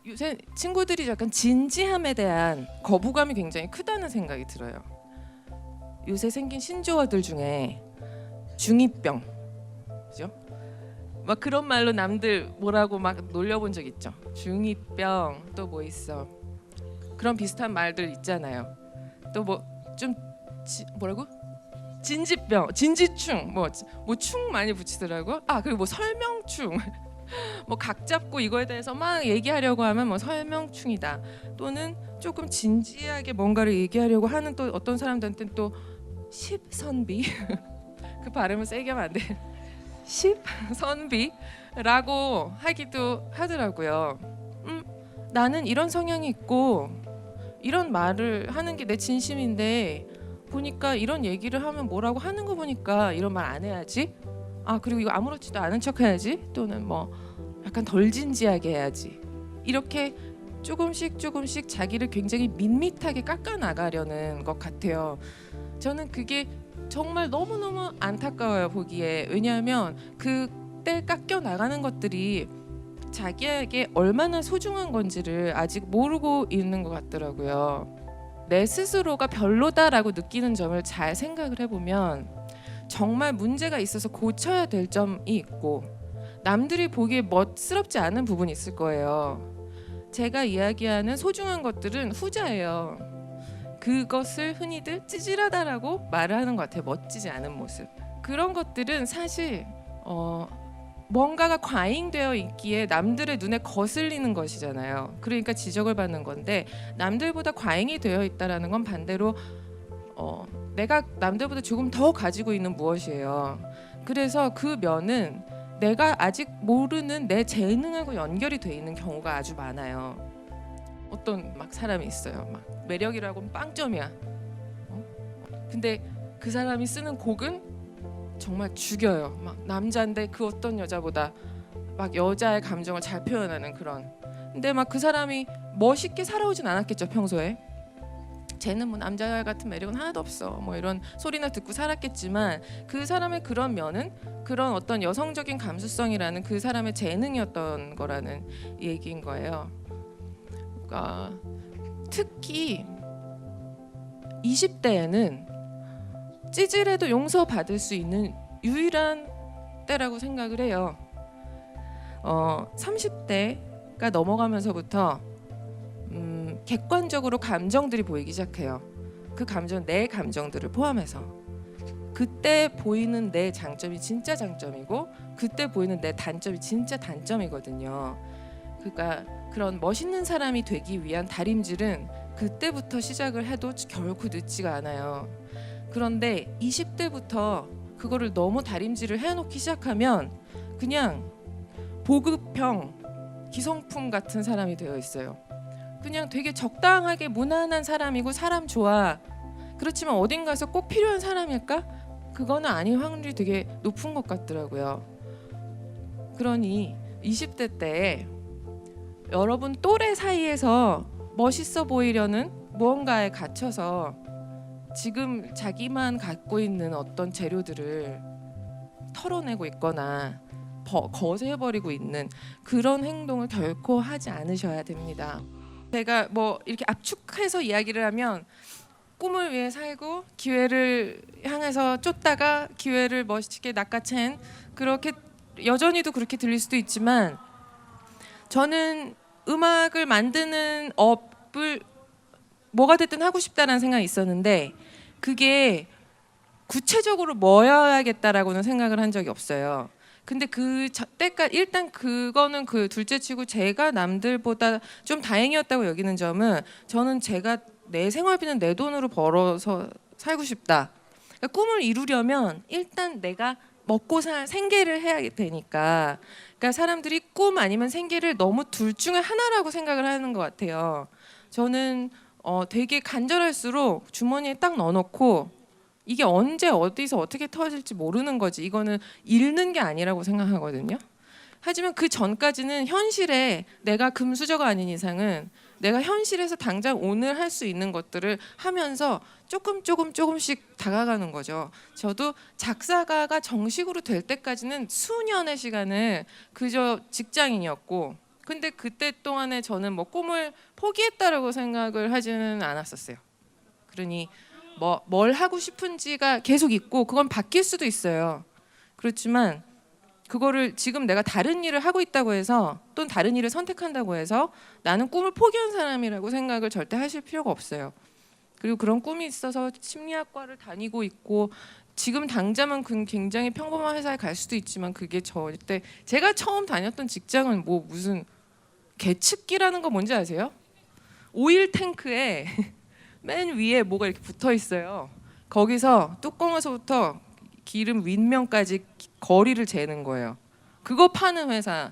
요새 친구들이 약간 진지함에 대한 거부감이 굉장히 크다는 생각이 들어요. 요새 생긴 신조어들 중에 중2병, 그죠? 막 그런 말로 남들 뭐라고 막 놀려본 적 있죠. 중2병 또 뭐 있어? 그런 비슷한 말들 있잖아요. 또 뭐 좀 뭐라고? 진지병, 진지충, 뭐 충 많이 붙이더라고. 아 그리고 뭐 설명충. 뭐 각 잡고 이거에 대해서 막 얘기하려고 하면 뭐 설명충이다. 또는 조금 진지하게 뭔가를 얘기하려고 하는 또 어떤 사람들한테는 또 십선비 그 발음을 세게 하면 안 돼. 십선비라고 하기도 하더라고요. 나는 이런 성향이 있고 이런 말을 하는 게 내 진심인데 보니까 이런 얘기를 하면 뭐라고 하는 거 보니까 이런 말 안 해야지. 아 그리고 이거 아무렇지도 않은 척 해야지. 또는 뭐 약간 덜 진지하게 해야지. 이렇게 조금씩 자기를 굉장히 밋밋하게 깎아 나가려는 것 같아요. 저는 그게 정말 너무너무 안타까워요 보기에. 왜냐하면 그때 깎여 나가는 것들이 자기에게 얼마나 소중한 건지를 아직 모르고 있는 것 같더라고요. 내 스스로가 별로다라고 느끼는 점을 잘 생각을 해보면 정말 문제가 있어서 고쳐야 될 점이 있고 남들이 보기에 멋스럽지 않은 부분이 있을 거예요. 제가 이야기하는 소중한 것들은 후자예요. 그것을 흔히들 찌질하다라고 말을 하는 것 같아요. 멋지지 않은 모습. 그런 것들은 사실 뭔가가 과잉되어 있기에 남들의 눈에 거슬리는 것이잖아요. 그러니까 지적을 받는 건데 남들보다 과잉이 되어 있다라는 건 반대로 내가 남들보다 조금 더 가지고 있는 무엇이에요. 그래서 그 면은 내가 아직 모르는 내 재능하고 연결이 돼 있는 경우가 아주 많아요. 어떤 막 사람이 있어요. 막 매력이라고는 빵점이야. 근데 그 사람이 쓰는 곡은 정말 죽여요. 막 남자인데 그 어떤 여자보다 막 여자의 감정을 잘 표현하는 그런. 근데 막 그 사람이 멋있게 살아오진 않았겠죠 평소에. 쟤는 뭐 남자 같은 매력은 하나도 없어. 뭐 이런 소리나 듣고 살았겠지만 그 사람의 그런 면은 그런 어떤 여성적인 감수성이라는 그 사람의 재능이었던 거라는 얘기인 거예요. 그러니까 특히 20대에는 찌질해도 용서받을 수 있는 유일한 때라고 생각을 해요. 30대가 넘어가면서부터 객관적으로 감정들이 보이기 시작해요. 그 감정, 내 감정들을 포함해서 그때 보이는 내 장점이 진짜 장점이고 그때 보이는 내 단점이 진짜 단점이거든요. 그러니까 그런 멋있는 사람이 되기 위한 다림질은 그때부터 시작을 해도 결코 늦지가 않아요. 그런데 20대부터 그거를 너무 다림질을 해놓기 시작하면 그냥 보급형 기성품 같은 사람이 되어 있어요. 그냥 되게 적당하게 무난한 사람이고 사람 좋아. 그렇지만 어딘가에서 꼭 필요한 사람일까? 그거는 아닐 확률이 되게 높은 것 같더라고요. 그러니 20대 때 여러분 또래 사이에서 멋있어 보이려는 무언가에 갇혀서 지금 자기만 갖고 있는 어떤 재료들을 털어내고 있거나 거세해버리고 있는 그런 행동을 결코 하지 않으셔야 됩니다. 제가 뭐 이렇게 압축해서 이야기를 하면 꿈을 위해 살고 기회를 향해서 쫓다가 기회를 멋있게 낚아챈 그렇게 여전히도 그렇게 들릴 수도 있지만 저는 음악을 만드는 업을 뭐가 됐든 하고 싶다라는 생각이 있었는데 그게 구체적으로 뭐여야겠다라고는 생각을 한 적이 없어요. 근데 그 때까지 일단 그거는 그 둘째치고 제가 남들보다 좀 다행이었다고 여기는 점은 저는 제가 내 생활비는 내 돈으로 벌어서 살고 싶다. 그러니까 꿈을 이루려면 일단 내가 먹고 살 생계를 해야 되니까. 그러니까 사람들이 꿈 아니면 생계를 너무 둘 중에 하나라고 생각을 하는 것 같아요. 저는 되게 간절할수록 주머니에 딱 넣어놓고 이게 언제 어디서 어떻게 터질지 모르는 거지. 이거는 잃는 게 아니라고 생각하거든요. 하지만 그 전까지는 현실에 내가 금수저가 아닌 이상은 내가 현실에서 당장 오늘 할 수 있는 것들을 하면서 조금씩 다가가는 거죠. 저도 작사가가 정식으로 될 때까지는 수년의 시간을 그저 직장인이었고 근데 그때 동안에 저는 뭐 꿈을 포기했다라고 생각을 하지는 않았었어요. 그러니 뭐 뭘 하고 싶은지가 계속 있고 그건 바뀔 수도 있어요. 그렇지만 그거를 지금 내가 다른 일을 하고 있다고 해서 또는 다른 일을 선택한다고 해서 나는 꿈을 포기한 사람이라고 생각을 절대 하실 필요가 없어요. 그리고 그런 꿈이 있어서 심리학과를 다니고 있고 지금 당장은 굉장히 평범한 회사에 갈 수도 있지만 그게 절대 제가 처음 다녔던 직장은 뭐 무슨 계측기라는 거 뭔지 아세요? 오일 탱크에 맨 위에 뭐가 이렇게 붙어 있어요. 거기서 뚜껑에서부터 기름 윗면까지 거리를 재는 거예요. 그거 파는 회사에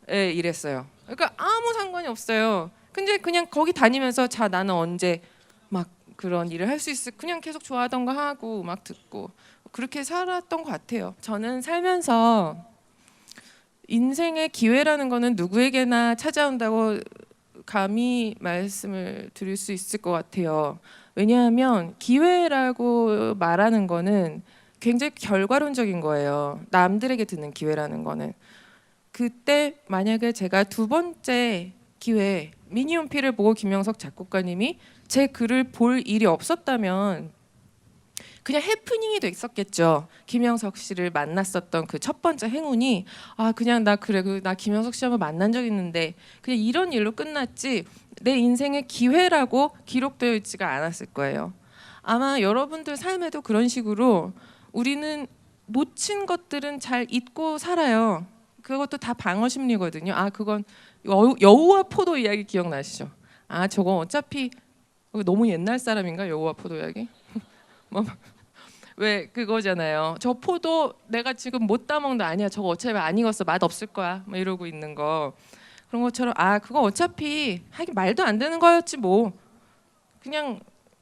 일했어요. 그러니까 아무 상관이 없어요. 근데 그냥 거기 다니면서 자 나는 언제 막 그런 일을 할 수 있을 그냥 계속 좋아하던 거 하고 막 듣고 그렇게 살았던 것 같아요. 저는 살면서 인생의 기회라는 거는 누구에게나 찾아온다고 감히 말씀을 드릴 수 있을 것 같아요. 왜냐하면 기회라고 말하는 거는 굉장히 결과론적인 거예요. 남들에게 드는 기회라는 거는. 그때 만약에 제가 두 번째 기회 미니홈피를 보고 김영석 작곡가님이 제 글을 볼 일이 없었다면 그냥 해프닝이 됐었겠죠. 김영석 씨를 만났었던 그 첫 번째 행운이 아 그냥 나 그래 나 김영석 씨 한번 만난 적 있는데 그냥 이런 일로 끝났지 내 인생의 기회라고 기록되어 있지가 않았을 거예요. 아마 여러분들 삶에도 그런 식으로 우리는 놓친 것들은 잘 잊고 살아요. 그것도 다 방어 심리거든요. 아 그건 여우와 포도 이야기 기억나시죠? 아 저거 어차피 너무 옛날 사람인가 여우와 포도 이야기? 뭐, 왜 그거잖아요. 저 포도 내가 지금 못 따먹는다 아니야. 저거 어차피 안 익었어. 맛 없을 거야. 뭐 이러고 있는 거 그런 것처럼 아 그거 어차피 하긴 말도 안 되는 거였지 뭐 그냥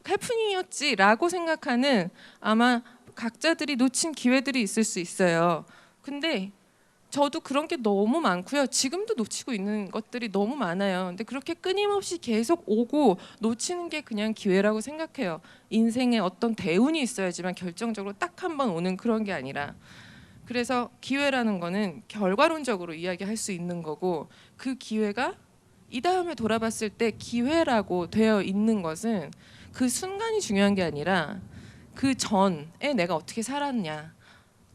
해프닝이었지라고 생각하는 아마 각자들이 놓친 기회들이 있을 수 있어요. 근데 저도 그런 게 너무 많고요. 지금도 놓치고 있는 것들이 너무 많아요. 근데 그렇게 끊임없이 계속 오고 놓치는 게 그냥 기회라고 생각해요. 인생에 어떤 대운이 있어야지만 결정적으로 딱 한 번 오는 그런 게 아니라. 그래서 기회라는 거는 결과론적으로 이야기할 수 있는 거고 그 기회가 이 다음에 돌아봤을 때 기회라고 되어 있는 것은 그 순간이 중요한 게 아니라 그 전에 내가 어떻게 살았냐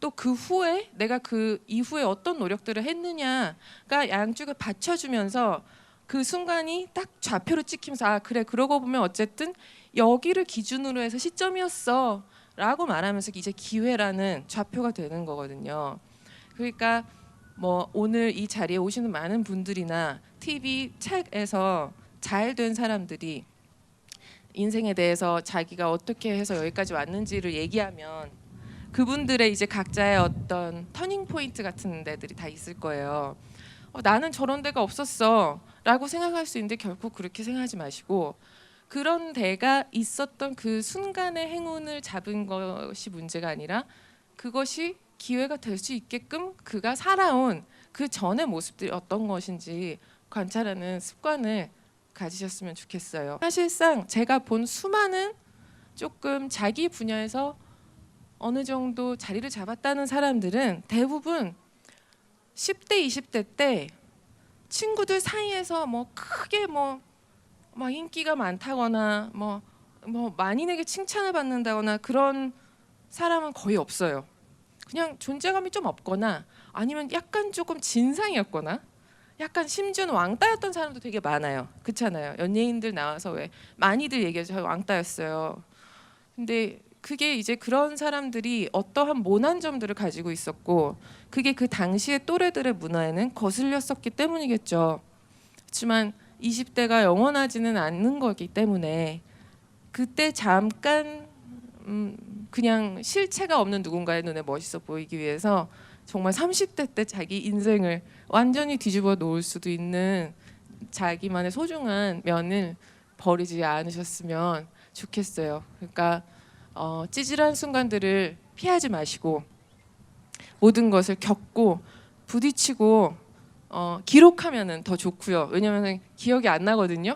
또 그 후에 내가 그 이후에 어떤 노력들을 했느냐가 양쪽을 받쳐주면서 그 순간이 딱 좌표로 찍히면서 아 그래 그러고 보면 어쨌든 여기를 기준으로 해서 시점이었어 라고 말하면서 이제 기회라는 좌표가 되는 거거든요. 그러니까 뭐 오늘 이 자리에 오시는 많은 분들이나 TV 책에서 잘 된 사람들이 인생에 대해서 자기가 어떻게 해서 여기까지 왔는지를 얘기하면 그분들의 이제 각자의 어떤 터닝 포인트 같은 데들이 다 있을 거예요. 나는 저런 데가 없었어라고 생각할 수 있는데 결국 그렇게 생각하지 마시고 그런 데가 있었던 그 순간의 행운을 잡은 것이 문제가 아니라 그것이 기회가 될 수 있게끔 그가 살아온 그 전의 모습들이 어떤 것인지 관찰하는 습관을 가지셨으면 좋겠어요. 사실상 제가 본 수많은 조금 자기 분야에서 어느 정도 자리를 잡았다는 사람들은 대부분 10대, 20대 때 친구들 사이에서 뭐 크게 뭐 막 인기가 많다거나 뭐 만인에게 칭찬을 받는다거나 그런 사람은 거의 없어요. 그냥 존재감이 좀 없거나 아니면 약간 조금 진상이었거나 약간 심지어는 왕따였던 사람도 되게 많아요. 그렇잖아요. 연예인들 나와서 왜 많이들 얘기하죠. 왕따였어요. 근데 그게 이제 그런 사람들이 어떠한 모난 점들을 가지고 있었고 그게 그 당시의 또래들의 문화에는 거슬렸었기 때문이겠죠. 그렇지만 20대가 영원하지는 않는 거기 때문에 그때 잠깐 그냥 실체가 없는 누군가의 눈에 멋있어 보이기 위해서 정말 30대 때 자기 인생을 완전히 뒤집어 놓을 수도 있는 자기만의 소중한 면을 버리지 않으셨으면 좋겠어요. 그러니까 찌질한 순간들을 피하지 마시고 모든 것을 겪고 부딪히고 기록하면은 더 좋고요. 왜냐하면 기억이 안 나거든요.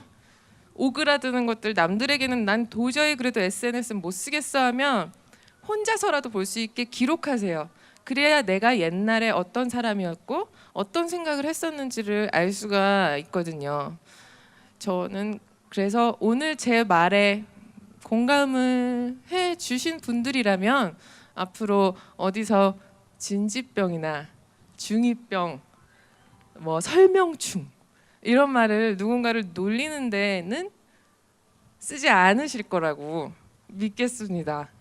오그라드는 것들 남들에게는 난 도저히 그래도 SNS는 못 쓰겠어 하면 혼자서라도 볼 수 있게 기록하세요. 그래야 내가 옛날에 어떤 사람이었고 어떤 생각을 했었는지를 알 수가 있거든요. 저는 그래서 오늘 제 말에 공감을 해 주신 분들이라면 앞으로 어디서 진지병이나 중2병, 뭐 설명충 이런 말을 누군가를 놀리는 데는 쓰지 않으실 거라고 믿겠습니다.